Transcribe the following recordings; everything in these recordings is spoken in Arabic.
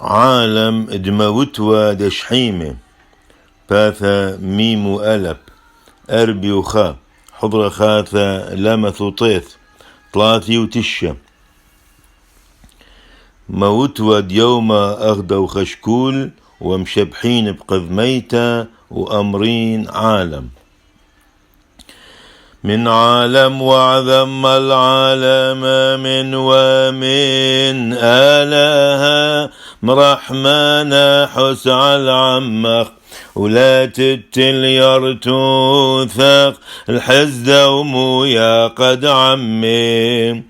عالم دموتوا دشحيمة باثا ميمو ألب أربي وخا حضر خاثا لمث طيث طلاثي وتشة موتوا ديوما أغدو خشكول ومشبحين بقذميتا وأمرين عالم من عالم وعذم العالم من ومن آلها مرحمانا حس على عمخ ولا تتل يرتوثق الحزة ومويا قد عمي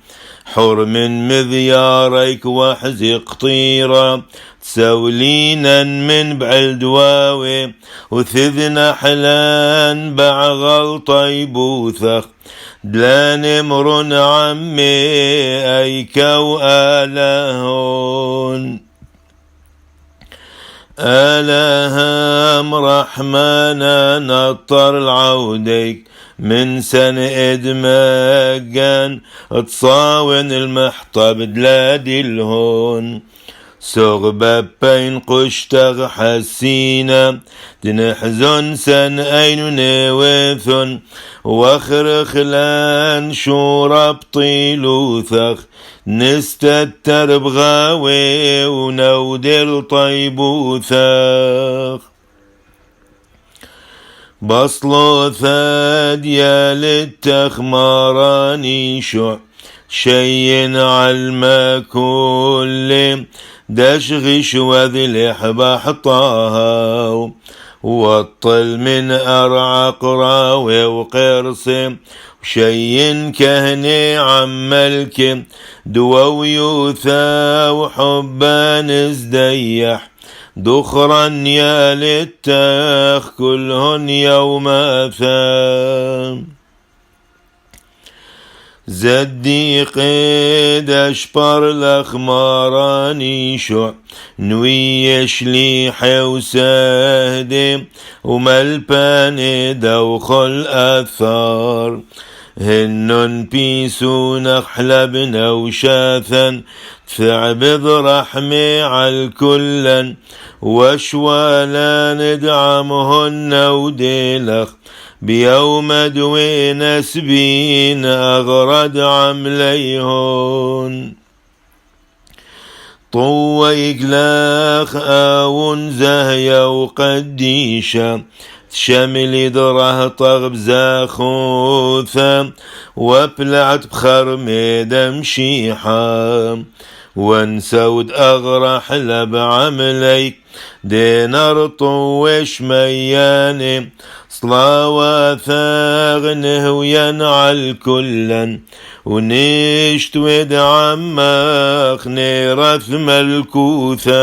حر من مذياريك وحزق طيرة تسولينا من بعالدواوي وثذنا حلان بعغل طيب وثق دلان مرن عمي أيكو آلهون آلهام رحمانا نطر العوديك من سن إدماجان تصاون المحطب دلادي الهون سغبة بين قشتغ حسينا تنحزن سن أين نوثن واخر خلان شورب طيلوثخ نستتر بغاوي ونودل طيبوثخ بصلو ثاديا للتخمراني شع شين علما كل دشغش وذلح بحطاها وطل من أرعق راوي وقرص وشين كهني عملك دو يوثا وحبا نزديح دخرا يا للتاخ كلهن يوم أثام زدي قيد أشبر الأخماراني شع نويش لي حوسادي وملباني دوخل أثار هنن بيسون أحلبنا وشاثا ثعبذ رحمي عالكلن وشوالا ندعمهن وديلخ بيوم دوين سبين أغرد عمليهن طويق لاخ آون زهيا وقديشة شمل دره طغب زاخوثا وبلعت بخرمي دمشيحة وانسود أغرح لبعمليك دينار طوش مياني صلاوة ثاغنه وينعى الكلن ونشت ود عماخ نيرث ملكوثا